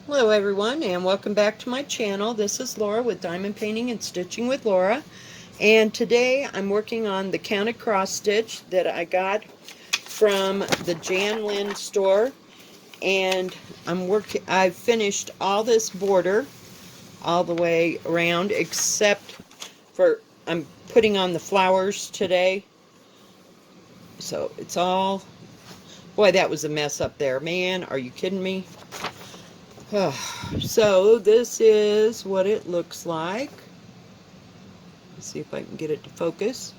Hello everyone and welcome back to my channel. This is Laura with Diamond Painting and Stitching with Laura, and today I'm working on the counted cross stitch that I got from the Jan Lynn store, and I've finished all this border all the way around except for I'm putting on the flowers today. So it's all, boy, that was a mess up there, man. Are you kidding me? So this is what it looks like. Let's see if I can get it to focus.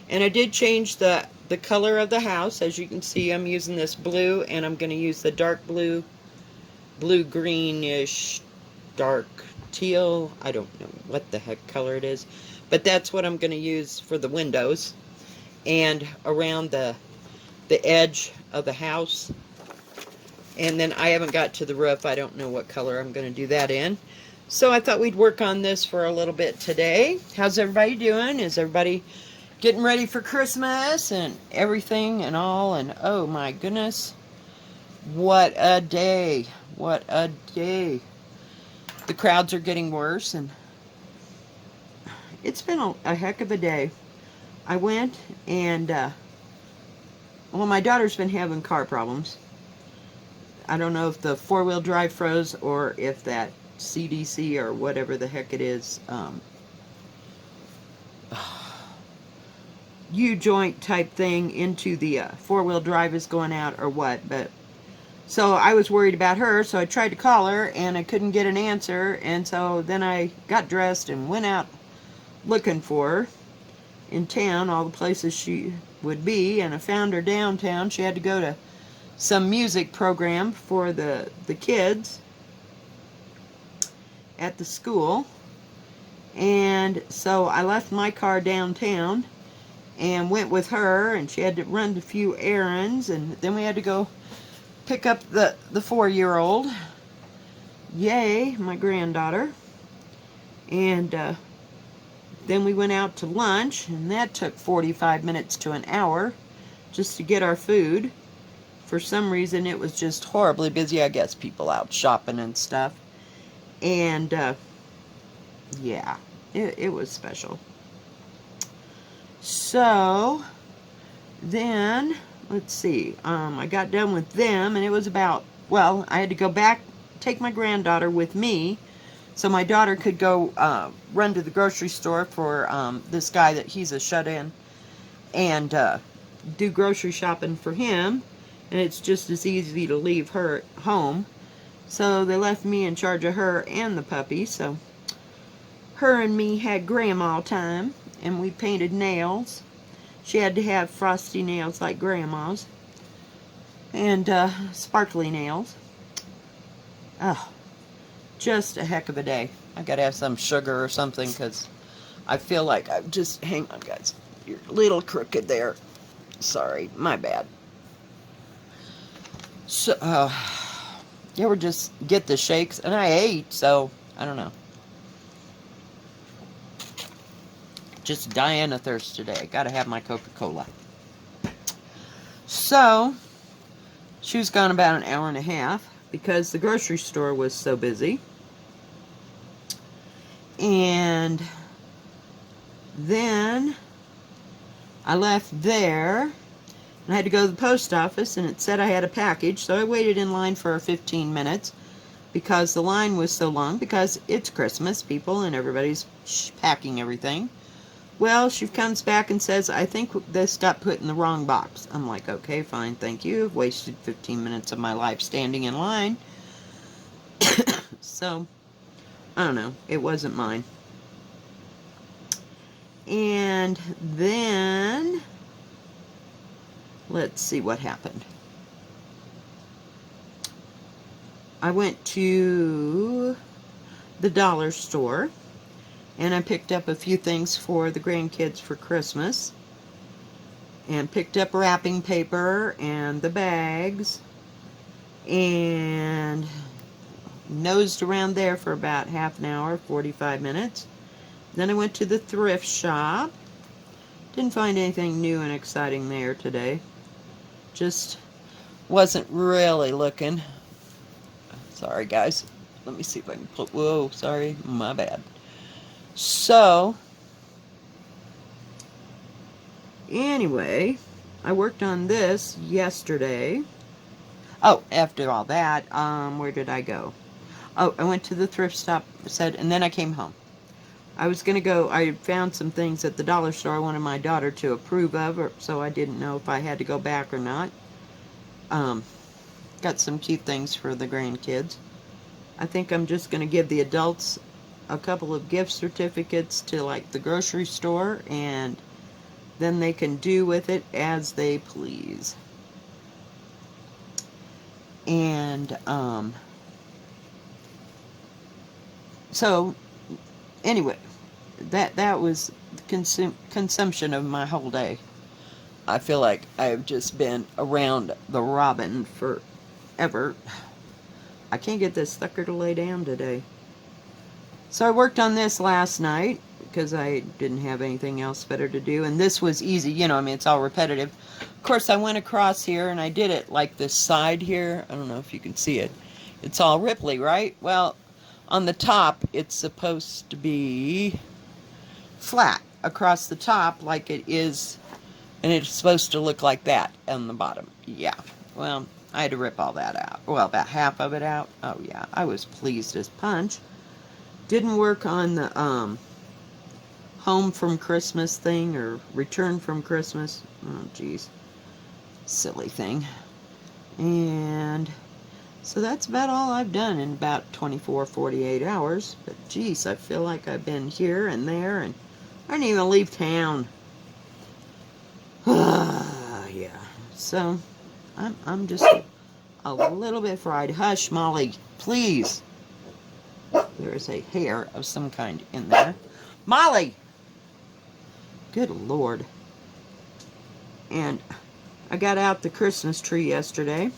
And I did change the color of the house. As you can see, I'm using this blue, and I'm going to use the dark blue, greenish, dark teal. I don't know what the heck color it is, but that's what I'm going to use for the windows and around the edge of the house. And then I haven't got to the roof. I don't know what color I'm going to do that in. So I thought we'd work on this for a little bit today. How's everybody doing? Is everybody getting ready for Christmas and everything and all? And oh my goodness, what a day. What a day. The crowds are getting worse, and it's been a heck of a day. I went and, well, my daughter's been having car problems. I don't know if the four-wheel drive froze or if that CDC or whatever the heck it is, U-joint type thing into the four-wheel drive is going out or what. But so I was worried about her, so I tried to call her and I couldn't get an answer, and so then I got dressed and went out looking for her in town, all the places she would be, and I found her downtown. She had to go to some music program for the kids at the school, and so I left my car downtown and went with her, and she had to run a few errands, and then we had to go pick up the 4-year-old, yay, my granddaughter, and then we went out to lunch, and that took 45 minutes to an hour just to get our food. For some reason, it was just horribly busy. I guess people out shopping and stuff. And, yeah, it was special. So, then, let's see. I got done with them, and it was about, well, I had to go back, take my granddaughter with me, so my daughter could go run to the grocery store for this guy that he's a shut-in, and do grocery shopping for him. And it's just as easy to leave her at home. So they left me in charge of her and the puppy. So her and me had grandma time, and we painted nails. She had to have frosty nails like grandma's, and sparkly nails. Oh, just a heck of a day. I gotta have some sugar or something, because I feel like I've just, hang on guys, you're a little crooked there. Sorry, my bad. So, you ever just get the shakes? And I ate, so I don't know. Just dying of thirst today. Gotta have my Coca-Cola. So, she was gone about an hour and a half because the grocery store was so busy. And then I left there. I had to go to the post office, and it said I had a package, so I waited in line for 15 minutes because the line was so long, because it's Christmas, people, and everybody's packing everything. Well, she comes back and says, I think this got put in the wrong box. I'm like, okay, fine, thank you. I've wasted 15 minutes of my life standing in line. So, I don't know. It wasn't mine. And then, let's see what happened. I went to the dollar store, and I picked up a few things for the grandkids for Christmas, and picked up wrapping paper and the bags, and nosed around there for about half an hour, 45 minutes. Then I went to the thrift shop. Didn't find anything new and exciting there today. Just wasn't really looking. Sorry, guys. Let me see if I can put... Whoa, sorry. My bad. So, anyway, I worked on this yesterday. Oh, after all that, where did I go? Oh, I went to the thrift shop, and then I came home. I was going to go, I found some things at the dollar store I wanted my daughter to approve of, so I didn't know if I had to go back or not. Got some cute things for the grandkids. I think I'm just going to give the adults a couple of gift certificates to like the grocery store, and then they can do with it as they please. And so anyway, that was the consumption of my whole day. I feel like I've just been around the robin forever. I can't get this sucker to lay down today. So I worked on this last night because I didn't have anything else better to do. And this was easy, you know, I mean, it's all repetitive. Of course, I went across here and I did it like this side here. I don't know if you can see it. It's all ripply, right? Well, on the top, it's supposed to be flat across the top like it is, and it's supposed to look like that on the bottom. Yeah, well, I had to rip all that out. Well, about half of it out. Oh yeah, I was pleased as punch. Didn't work on the home from Christmas thing, or return from Christmas. Oh geez, silly thing. And so that's about all I've done in about 24-48 hours. But geez, I feel like I've been here and there, and I didn't even leave town. Yeah. So I'm just a little bit fried. Hush, Molly, please. There is a hair of some kind in there. Molly! Good Lord. And I got out the Christmas tree yesterday.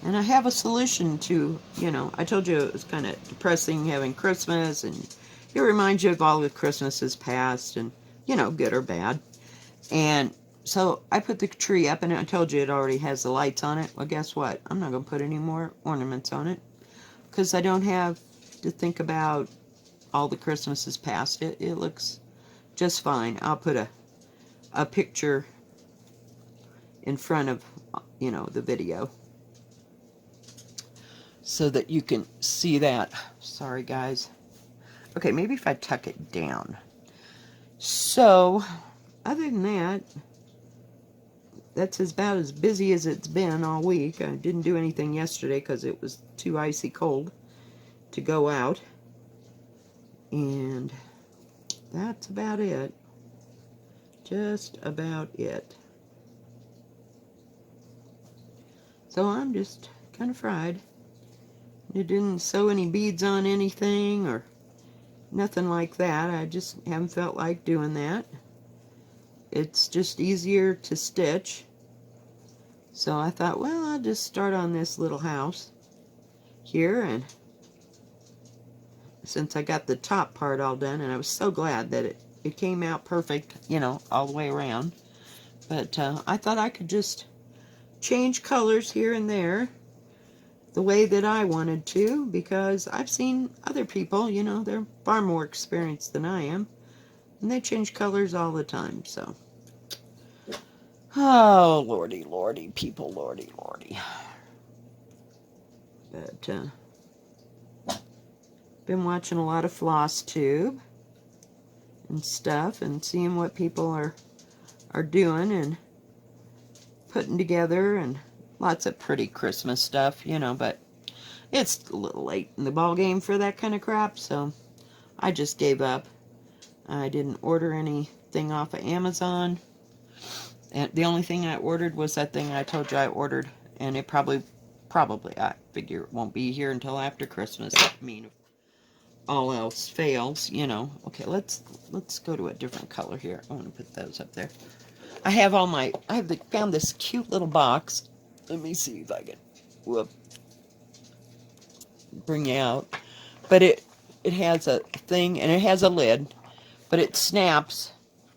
And I have a solution to, you know, I told you it was kind of depressing having Christmas, and it reminds you of all the Christmases past, and, you know, good or bad. And so I put the tree up, and I told you it already has the lights on it. Well, guess what? I'm not going to put any more ornaments on it, because I don't have to think about all the Christmases past. It looks just fine. I'll put a picture in front of, you know, the video, so that you can see that. Sorry, guys. Okay, maybe if I tuck it down. So, other than that, that's about as busy as it's been all week. I didn't do anything yesterday because it was too icy cold to go out. And that's about it. Just about it. So I'm just kind of fried. I didn't sew any beads on anything or nothing like that. I just haven't felt like doing that. It's just easier to stitch. So I thought, well, I'll just start on this little house here, and since I got the top part all done, and I was so glad that it came out perfect, you know, all the way around. But I thought I could just change colors here and there the way that I wanted to, because I've seen other people, you know, they're far more experienced than I am, and they change colors all the time. So, oh, lordy, lordy, people, lordy, lordy. But been watching a lot of Floss Tube and stuff, and seeing what people are doing and putting together, and lots of pretty Christmas stuff, you know, but it's a little late in the ball game for that kind of crap, so I just gave up. I didn't order anything off of Amazon, and the only thing I ordered was that thing I told you I ordered, and it probably, I figure it won't be here until after Christmas. I mean, if all else fails, you know. Okay, let's go to a different color here. I want to put those up there. I have found this cute little box. Let me see if I can, bring you out. But it has a thing, and it has a lid, but it snaps,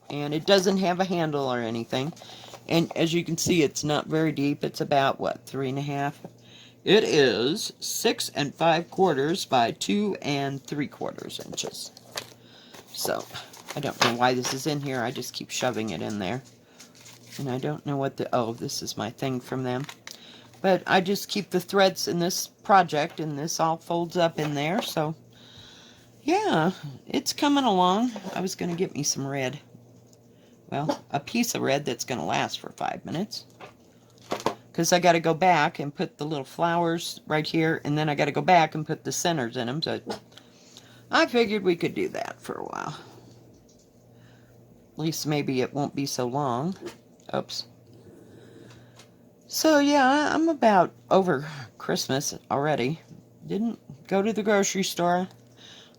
and it doesn't have a handle or anything. And as you can see, it's not very deep. It's about, what, 3.5. It is 6 5/4 by 2 3/4 inches. So, I don't know why this is in here. I just keep shoving it in there. And I don't know what the... Oh, this is my thing from them. But I just keep the threads in this project, and this all folds up in there. So, yeah, it's coming along. I was going to get me some red. Well, a piece of red that's going to last for 5 minutes. Because I got to go back and put the little flowers right here, and then I got to go back and put the centers in them. So I figured we could do that for a while. At least maybe it won't be so long. Oops. So yeah, I'm about over Christmas already. Didn't go to the grocery store.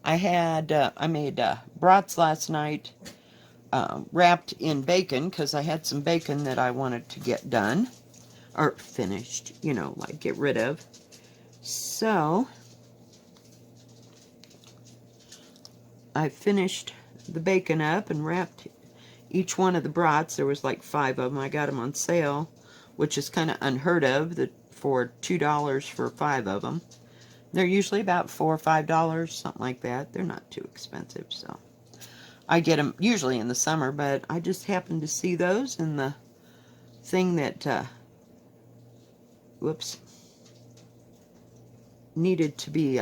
I made brats last night, wrapped in bacon, because I had some bacon that I wanted to get done. Or finished, you know, like get rid of. So, I finished the bacon up and wrapped each one of the brats. There was like 5 of them. I got them on sale, which is kind of unheard of, for $2 for 5 of them. They're usually about $4 or $5, something like that. They're not too expensive, so. I get them usually in the summer, but I just happened to see those in the thing that, whoops, needed to be,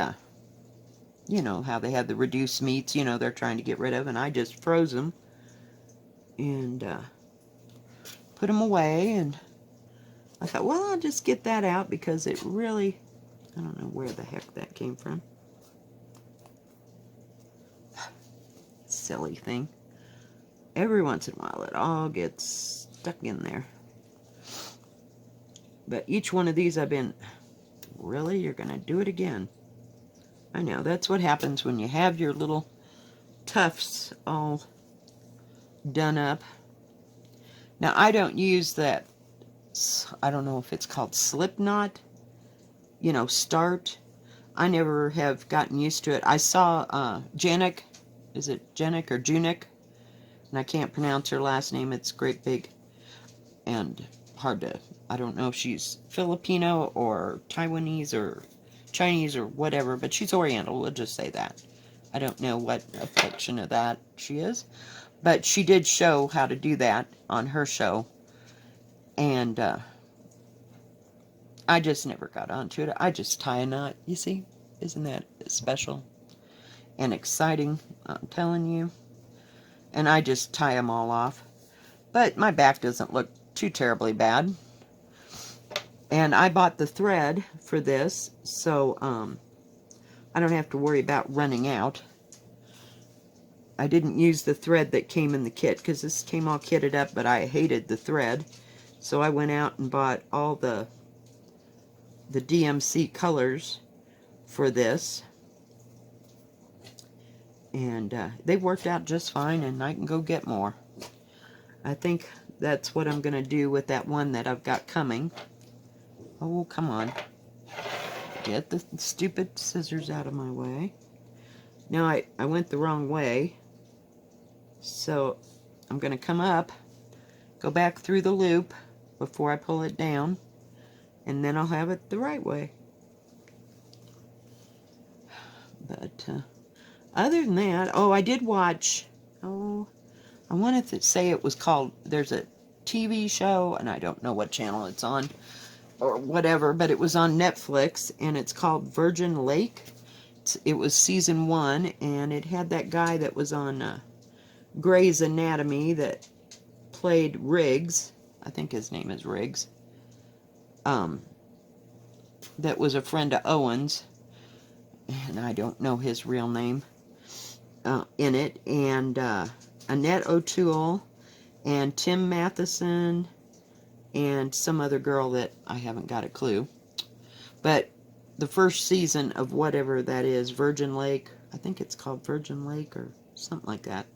you know, how they have the reduced meats, you know, they're trying to get rid of, and I just froze them and put them away, and I thought, well, I'll just get that out because it really, I don't know where the heck that came from. Silly thing. Every once in a while it all gets stuck in there. But each one of these I've been, really? You're going to do it again? I know, that's what happens when you have your little tufts all done up. Now, I don't use that, I don't know if it's called slip knot, you know, start. I never have gotten used to it. I saw Janik, is it Janik or Junik? And I can't pronounce her last name. It's great big and hard to, I don't know if she's Filipino or Taiwanese or Chinese or whatever, but she's Oriental, we'll just say that. I don't know what affliction of that she is, but she did show how to do that on her show, and I just never got onto it. I just tie a knot, you see? Isn't that special and exciting? I'm telling you. And I just tie them all off. But my back doesn't look too terribly bad. And I bought the thread for this, so I don't have to worry about running out. I didn't use the thread that came in the kit, because this came all kitted up, but I hated the thread. So I went out and bought all the DMC colors for this. And they worked out just fine, and I can go get more. I think that's what I'm going to do with that one that I've got coming. Oh, come on. Get the stupid scissors out of my way. Now, I went the wrong way. So, I'm going to come up, go back through the loop before I pull it down, and then I'll have it the right way. But, other than that, oh, I did watch, oh, I wanted to say it was called, there's a TV show, and I don't know what channel it's on, or whatever, but it was on Netflix, and it's called Virgin Lake. It was season 1, and it had that guy that was on Grey's Anatomy that played Riggs. I think his name is Riggs. That was a friend of Owen's, and I don't know his real name in it, and Annette O'Toole, and Tim Matheson, and some other girl that I haven't got a clue. But the first season of whatever that is, Virgin Lake, I think it's called Virgin Lake or something like that.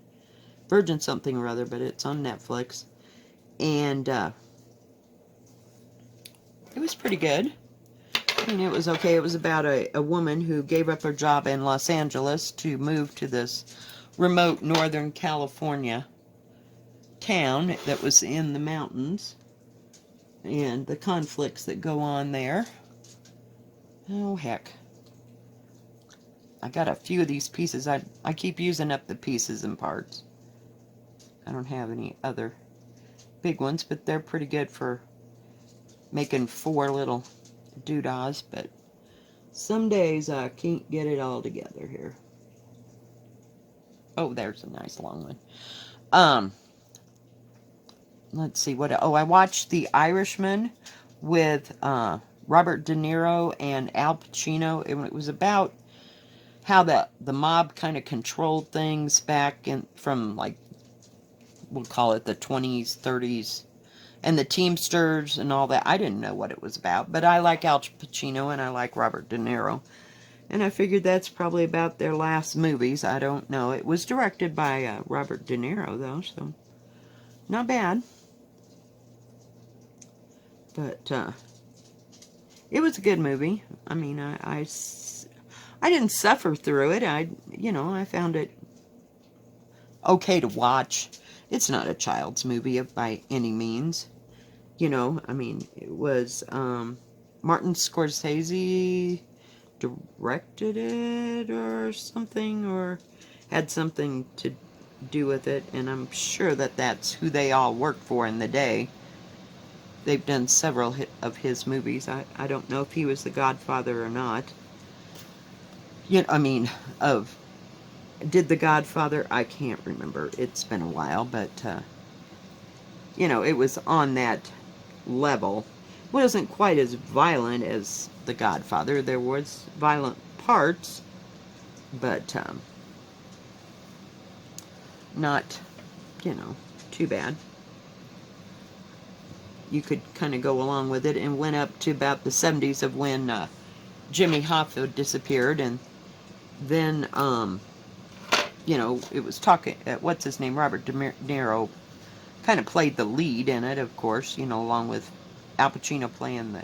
Virgin something or other, but it's on Netflix. And it was pretty good. I mean, it was okay. It was about a woman who gave up her job in Los Angeles to move to this remote Northern California town that was in the mountains, and the conflicts that go on there. Oh, heck. I got a few of these pieces. I keep using up the pieces and parts. I don't have any other big ones, but they're pretty good for making 4 little doodahs, but some days I can't get it all together here. Oh, there's a nice long one. Let's see what. Oh, I watched The Irishman with Robert De Niro and Al Pacino. It was about how the mob kind of controlled things back in from, like, we'll call it the 20s, 30s, and the Teamsters and all that. I didn't know what it was about, but I like Al Pacino and I like Robert De Niro. And I figured that's probably about their last movies. I don't know. It was directed by Robert De Niro, though, so not bad. But it was a good movie. I mean, I didn't suffer through it. I found it okay to watch. It's not a child's movie by any means. I mean, it was Martin Scorsese directed it or something, or had something to do with it, and I'm sure that that's who they all worked for in the day. They've done several of his movies. I don't know if he was the Godfather or not. I mean, did the Godfather? I can't remember. It's been a while, but it was on that level. It wasn't quite as violent as the Godfather. There was violent parts, but not, too bad. You could kind of go along with it, and went up to about the 70s of when Jimmy Hoffa disappeared, and then, it was talking, what's his name, Robert De Niro, kind of played the lead in it, of course, along with Al Pacino playing the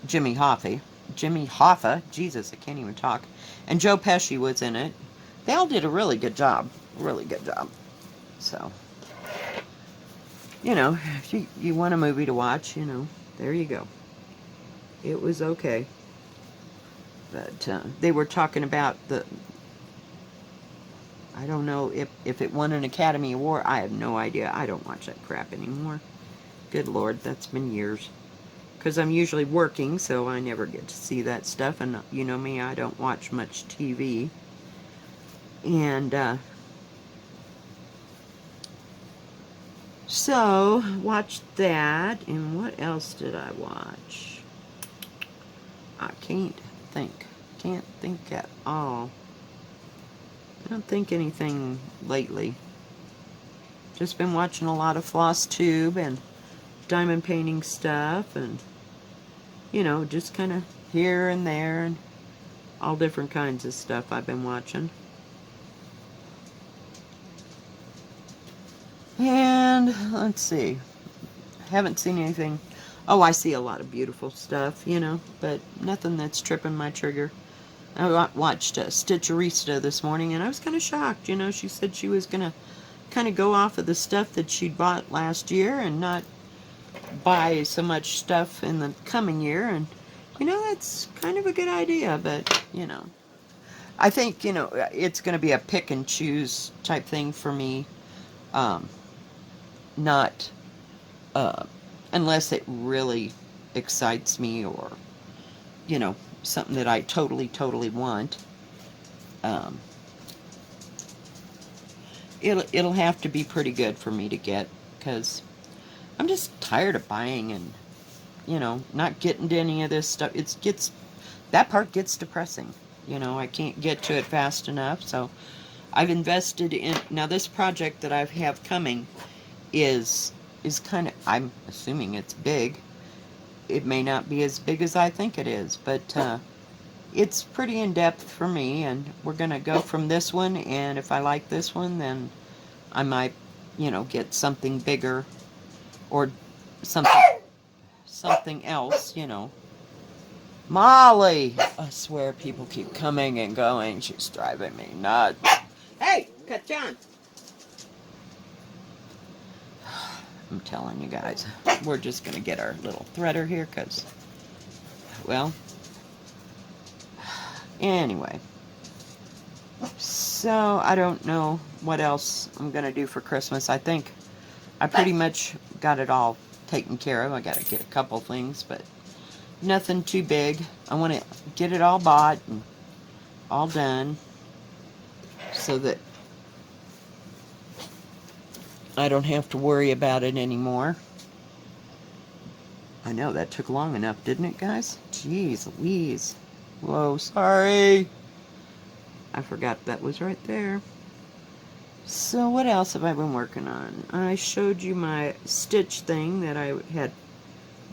Jimmy Hoffa, Jesus, I can't even talk, and Joe Pesci was in it. They all did a really good job, so, if you want a movie to watch, there you go. It was okay. But they were talking about I don't know if it won an Academy Award. I have no idea. I don't watch that crap anymore. Good Lord, that's been years. Because I'm usually working, so I never get to see that stuff. And you know me, I don't watch much TV. And so, watched that. And what else did I watch? I can't think. Can't think at all. I don't think anything lately. Just been watching a lot of Floss Tube and diamond painting stuff, and just kind of here and there, and all different kinds of stuff I've been watching. And let's see, haven't seen anything. Oh, I see a lot of beautiful stuff, but nothing that's tripping my trigger. I watched Stitcherista this morning, and I was kind of shocked. She said she was going to kind of go off of the stuff that she'd bought last year and not buy so much stuff in the coming year. And, that's kind of a good idea, but, I think, it's going to be a pick and choose type thing for me. Not, unless it really excites me, or, something that I totally want. It'll have to be pretty good for me to get, because I'm just tired of buying and, not getting to any of this stuff. That part gets depressing. I can't get to it fast enough, so I've invested in, now this project that I have coming is kind of, I'm assuming it's big. It may not be as big as I think it is, but it's pretty in-depth for me, and we're going to go from this one, and if I like this one, then I might, get something bigger, or something else, Molly! I swear people keep coming and going. She's driving me nuts. Hey, cut John! I'm telling you guys, we're just going to get our little threader here, because, well, Anyway, so I don't know what else I'm going to do for Christmas. I think I pretty much got it all taken care of. I got to get a couple things, but nothing too big. I want to get it all bought and all done so that I don't have to worry about it anymore. I know that took long enough, didn't it, guys? Jeez Louise. Whoa, sorry. I forgot that was right there. So what else have I been working on? I showed you my stitch thing that I had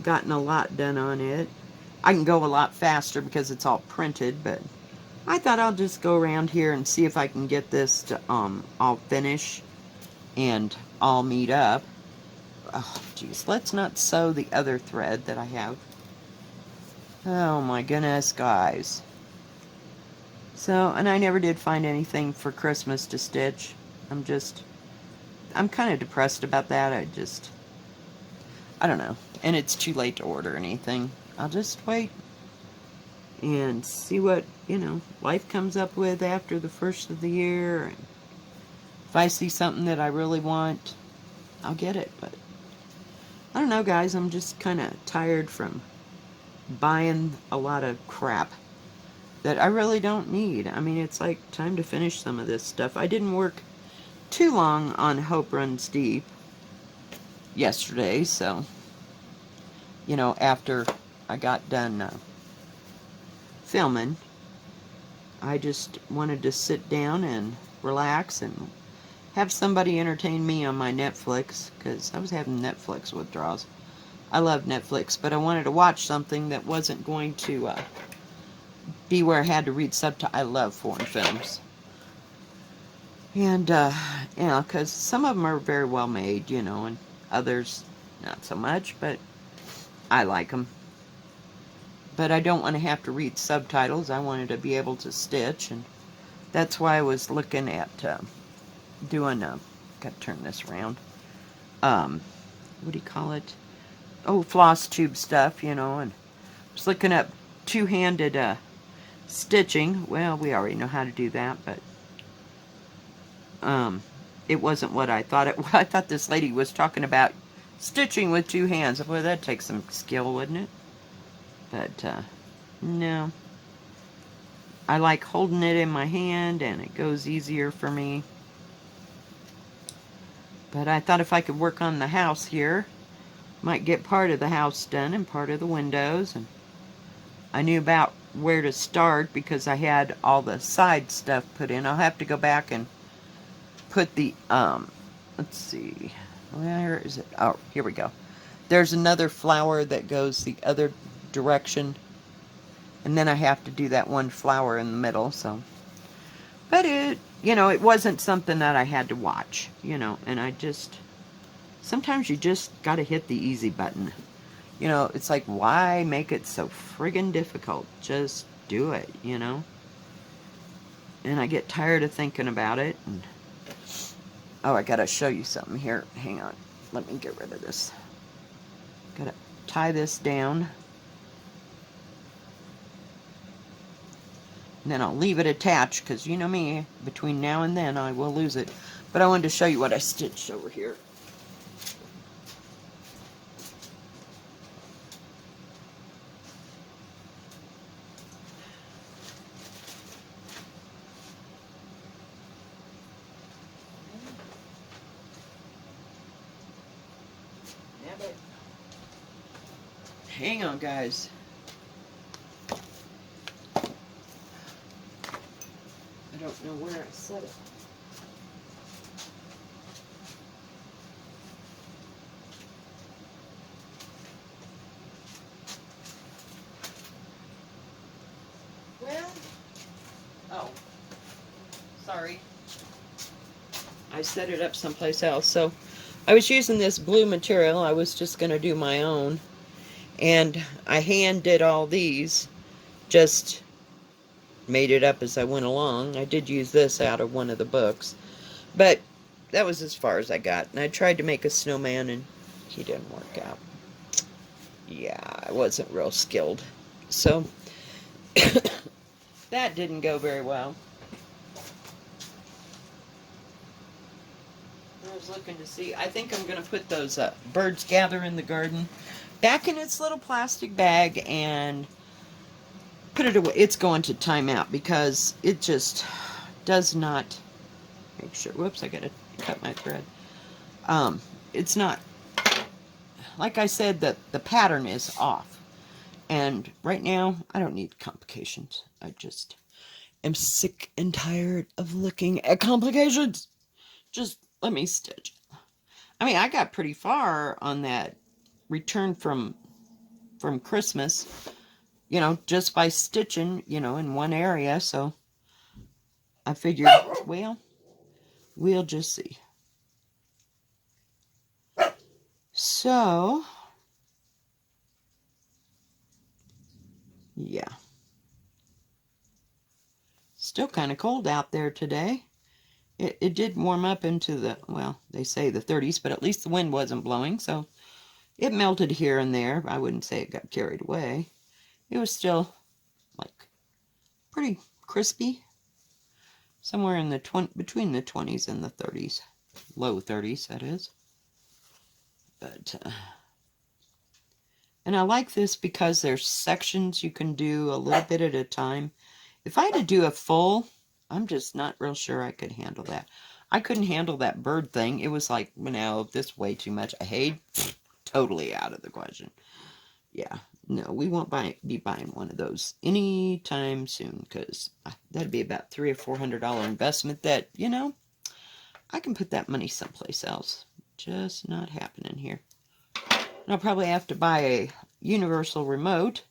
gotten a lot done on it. I can go a lot faster because it's all printed, but I thought I'll just go around here and see if I can get this to all finish and all meet up. Oh, geez, let's not sew the other thread that I have. Oh my goodness, guys. So, and I never did find anything for Christmas to stitch. I'm kind of depressed about that. I don't know. And it's too late to order anything. I'll just wait and see what, life comes up with after the first of the year. And if I see something that I really want, I'll get it. But I don't know, guys. I'm just kind of tired from buying a lot of crap that I really don't need. I mean, it's like time to finish some of this stuff. I didn't work too long on Hope Runs Deep yesterday, so, after I got done filming, I just wanted to sit down and relax and have somebody entertain me on my Netflix, because I was having Netflix withdrawals. I love Netflix, but I wanted to watch something that wasn't going to be where I had to read subtitles. I love foreign films. And, because some of them are very well made, and others not so much, but I like them. But I don't want to have to read subtitles. I wanted to be able to stitch, and that's why I was looking at doing, got to turn this around, what do you call it? Oh, floss tube stuff, and I was looking up two-handed stitching. Well, we already know how to do that, but it wasn't what I thought it was. I thought this lady was talking about stitching with two hands. Boy, that'd take some skill, wouldn't it? But, no. I like holding it in my hand, and it goes easier for me. But I thought if I could work on the house here, might get part of the house done and part of the windows. And I knew about where to start because I had all the side stuff put in. I'll have to go back and put the, let's see, where is it? Oh, here we go. There's another flower that goes the other direction, and then I have to do that one flower in the middle, so. But it wasn't something that I had to watch, and sometimes you just gotta hit the easy button. It's like, why make it so friggin' difficult? Just do it, And I get tired of thinking about it, and oh, I gotta show you something here. Hang on. Let me get rid of this. Gotta tie this down. And then I'll leave it attached, because you know me, between now and then I will lose it. But I wanted to show you what I stitched over here. Hang on, guys. I don't know where I set it. Well, oh, sorry. I set it up someplace else. So I was using this blue material. I was just going to do my own. And I hand did all these, just made it up as I went along. I did use this out of one of the books, but that was as far as I got. And I tried to make a snowman, and he didn't work out. Yeah, I wasn't real skilled. So, That didn't go very well. I was looking to see. I think I'm going to put those birds gather in the garden back in its little plastic bag and put it away. It's going to timeout because it just does not make sure. Whoops, I got to cut my thread. It's not, like I said, that the pattern is off. And right now, I don't need complications. I just am sick and tired of looking at complications. Just let me stitch. I mean, I got pretty far on that return from Christmas, you know, just by stitching, you know, in one area. So I figured, well, we'll just see. So, yeah. Still kind of cold out there today. It did warm up into the, well, they say the 30s, but at least the wind wasn't blowing, so it melted here and there. I wouldn't say it got carried away. It was still, like, pretty crispy. Somewhere in the between the 20s and the 30s. Low 30s, that is. But, and I like this because there's sections you can do a little bit at a time. If I had to do a full, I'm just not real sure I could handle that. I couldn't handle that bird thing. It was like, no, this way too much. I hate, totally out of the question. Yeah, no, we won't be buying one of those anytime soon, because that'd be about $300 or $400 investment that, you know, I can put that money someplace else. Just not happening here. And I'll probably have to buy a universal remote,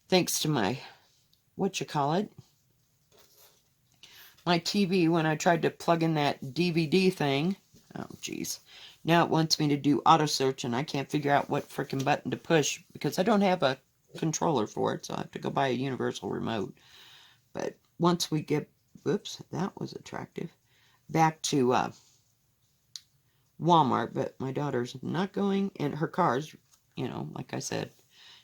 thanks to my, my TV, when I tried to plug in that DVD thing. Oh, geez. Now it wants me to do auto search, and I can't figure out what frickin' button to push because I don't have a controller for it, so I have to go buy a universal remote. But once we get, whoops, that was attractive, back to Walmart, but my daughter's not going, and her car's, you know, like I said,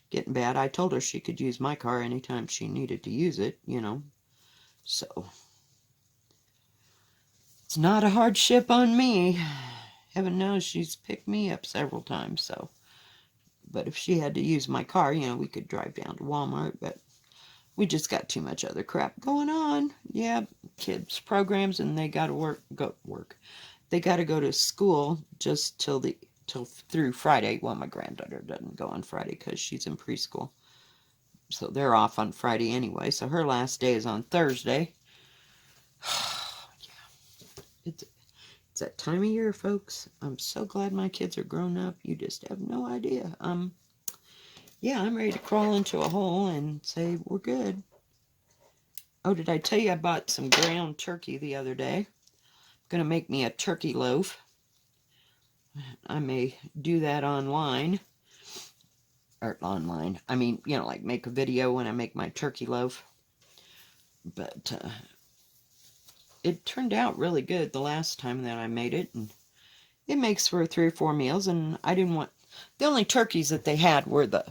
getting bad. I told her she could use my car anytime she needed to use it, you know, so it's not a hardship on me. Heaven knows she's picked me up several times, so. But if she had to use my car, you know, we could drive down to Walmart, but we just got too much other crap going on. Yeah, kids' programs, and they got to work. They got to go to school just till through Friday. Well, my granddaughter doesn't go on Friday because she's in preschool. So they're off on Friday anyway. So her last day is on Thursday. Yeah. It's that time of year, folks. I'm so glad my kids are grown up. You just have no idea. Yeah, I'm ready to crawl into a hole and say we're good. Oh, did I tell you I bought some ground turkey the other day? I'm going to make me a turkey loaf. I may do that online. Or online. I mean, you know, like make a video when I make my turkey loaf. But it turned out really good the last time that I made it. And it makes for 3 or 4 meals. And I didn't want... The only turkeys that they had were the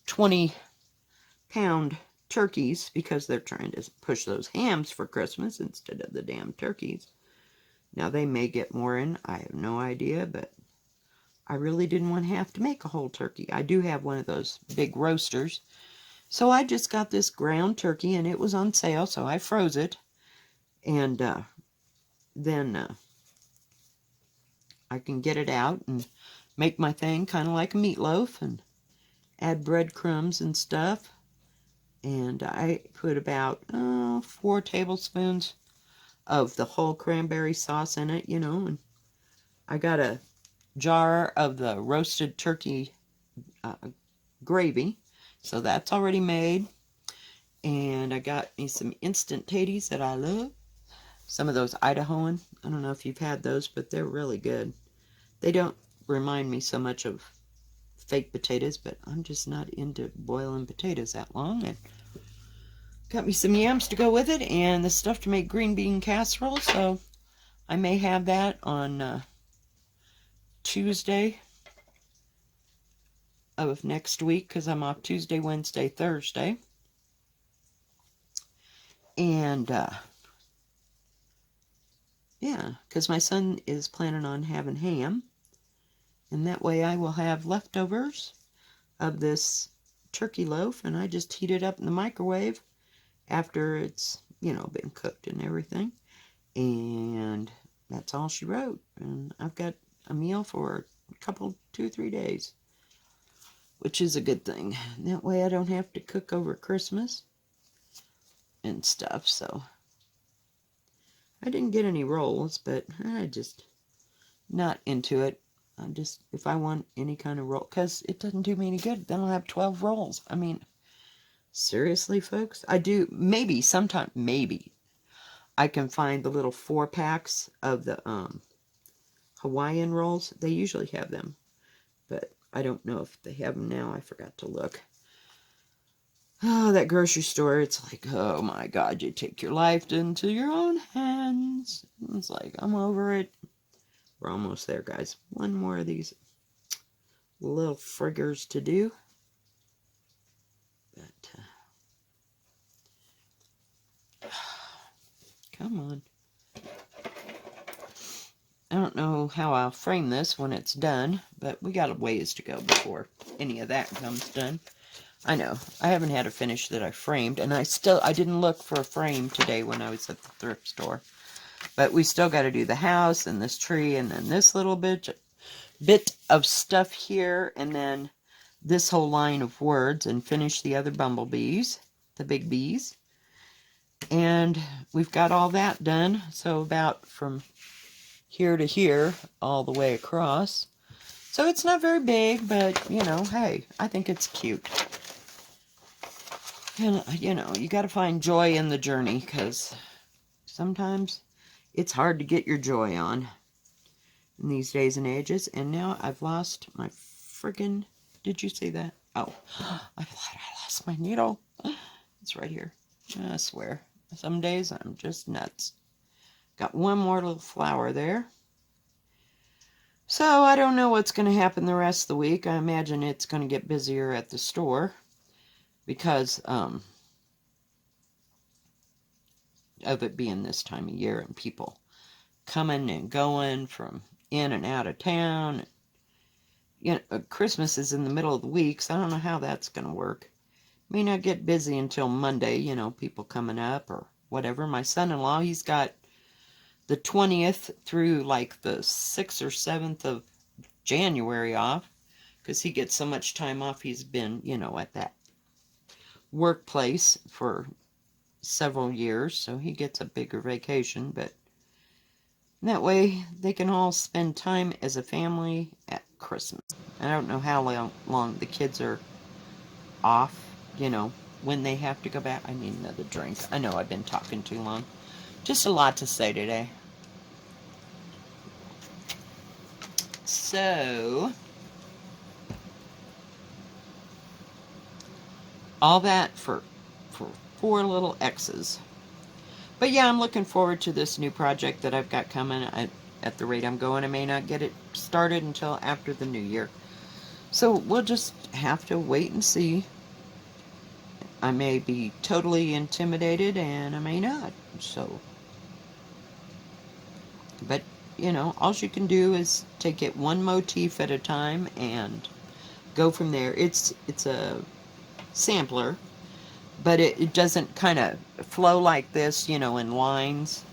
20-pound turkeys, because they're trying to push those hams for Christmas instead of the damn turkeys. Now, they may get more in. I have no idea, but I really didn't want to have to make a whole turkey. I do have one of those big roasters. So I just got this ground turkey, and it was on sale, so I froze it. And then I can get it out and make my thing kind of like a meatloaf and add breadcrumbs and stuff. And I put about 4 tablespoons of the whole cranberry sauce in it, you know. And I got a jar of the roasted turkey gravy, so that's already made. And I got me some instant taties that I love. Some of those Idahoan. I don't know if you've had those, but they're really good. They don't remind me so much of fake potatoes, but I'm just not into boiling potatoes that long. And got me some yams to go with it, and the stuff to make green bean casserole, so I may have that on Tuesday of next week, because I'm off Tuesday, Wednesday, Thursday. And, yeah, because my son is planning on having ham. And that way I will have leftovers of this turkey loaf, and I just heat it up in the microwave after it's, been cooked and everything. And that's all she wrote. And I've got a meal for a couple, 2, 3 days, which is a good thing. That way I don't have to cook over Christmas and stuff. So I didn't get any rolls, but I just not into it. I'm just, if I want any kind of roll, because it doesn't do me any good, then I'll have 12 rolls. I mean, seriously, folks? I do, maybe, sometime, maybe, I can find the little 4-packs of the Hawaiian rolls. They usually have them, but I don't know if they have them now. I forgot to look. Oh, that grocery store, it's like, oh my God, you take your life into your own hands. It's like, I'm over it. We're almost there, guys. One more of these little friggers to do. But, come on. I don't know how I'll frame this when it's done, but we got a ways to go before any of that comes done. I know, I haven't had a finish that I framed, and I didn't look for a frame today when I was at the thrift store. But we still got to do the house, and this tree, and then this little bit of stuff here, and then this whole line of words, and finish the other bumblebees, the big bees. And we've got all that done, so about from here to here, all the way across. So it's not very big, but, hey, I think it's cute. And, you got to find joy in the journey, because sometimes it's hard to get your joy on in these days and ages. And now I've lost my friggin', did you see that? Oh, I thought I lost my needle. It's right here. I swear. Some days I'm just nuts. Got one more little flower there. So I don't know what's going to happen the rest of the week. I imagine it's going to get busier at the store because of it being this time of year and people coming and going from in and out of town. Christmas is in the middle of the week, so I don't know how that's going to work. May not get busy until Monday, people coming up or whatever. My son-in-law, he's got the 20th through like the 6th or 7th of January off, because he gets so much time off. He's been, at that workplace for several years, so he gets a bigger vacation, but that way they can all spend time as a family at Christmas. I don't know how long the kids are off, when they have to go back. I need another drink. I know I've been talking too long. Just a lot to say today. So, all that for 4 little X's. But yeah, I'm looking forward to this new project that I've got coming. At the rate I'm going, I may not get it started until after the new year. So we'll just have to wait and see. I may be totally intimidated and I may not. So, but all you can do is take it one motif at a time and go from there. It's a sampler, but it doesn't kind of flow like this, in lines,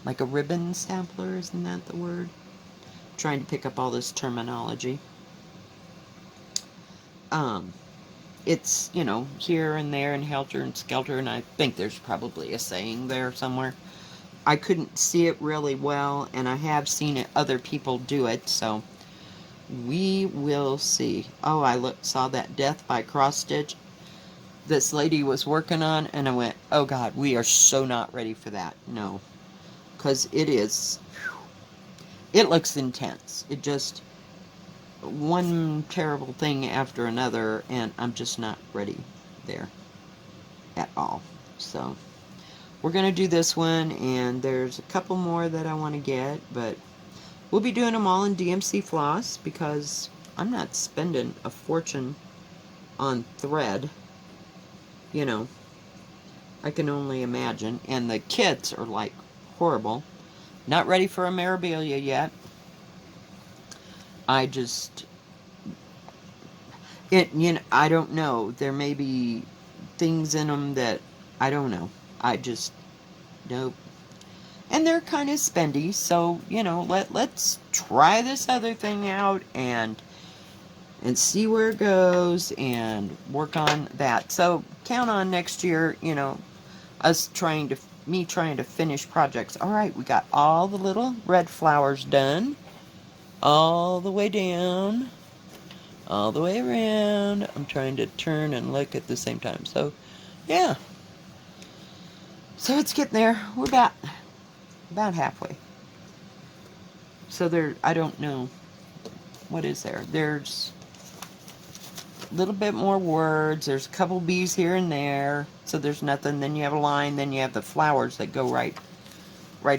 like a ribbon sampler. Isn't that the word? I'm trying to pick up all this terminology. It's, here and there and helter and skelter, and I think there's probably a saying there somewhere. I couldn't see it really well, and I have seen other people do it, so we will see. Oh, I saw that Death by Cross Stitch this lady was working on, and I went, oh God, we are so not ready for that. No, because it looks intense. It just, one terrible thing after another, and I'm just not ready there at all. So we're going to do this one, and there's a couple more that I want to get, but we'll be doing them all in DMC floss because I'm not spending a fortune on thread, I can only imagine. And the kits are like horrible. Not ready for a memorabilia yet. I just, I don't know. There may be things in them that I don't know. I just, nope. And they're kind of spendy, so, let's try this other thing out and see where it goes and work on that. So count on next year, me trying to finish projects. All right, we got all the little red flowers done, all the way down, all the way around. I'm trying to turn and look at the same time. So, yeah. So it's getting there. We're about halfway. So I don't know. What is there? There's a little bit more words. There's a couple bees here and there. So there's nothing. Then you have a line. Then you have the flowers that go right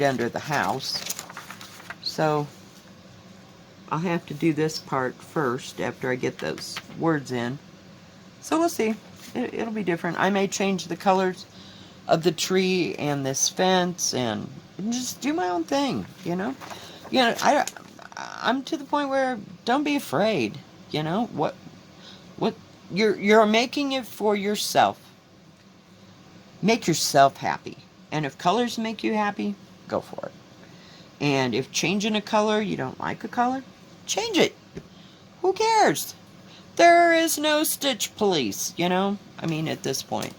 under the house. So I'll have to do this part first after I get those words in. So we'll see. It'll be different. I may change the colors of the tree and this fence and just do my own thing, I'm to the point where don't be afraid, what you're making it for yourself. Make yourself happy. And if colors make you happy, go for it. And if changing a color, you don't like a color, change it. Who cares? There is no stitch police, at this point.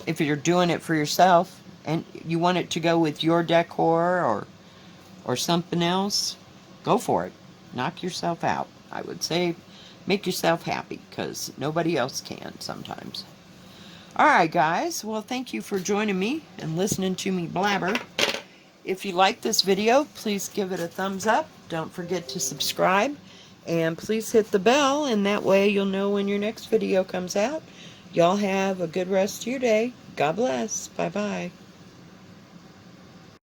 If you're doing it for yourself and you want it to go with your decor or something else, go for it. Knock yourself out. I would say make yourself happy because nobody else can sometimes. Alright guys, well thank you for joining me and listening to me blabber. If you like this video, please give it a thumbs up. Don't forget to subscribe. And please hit the bell, and that way you'll know when your next video comes out. Y'all have a good rest of your day. God bless. Bye-bye.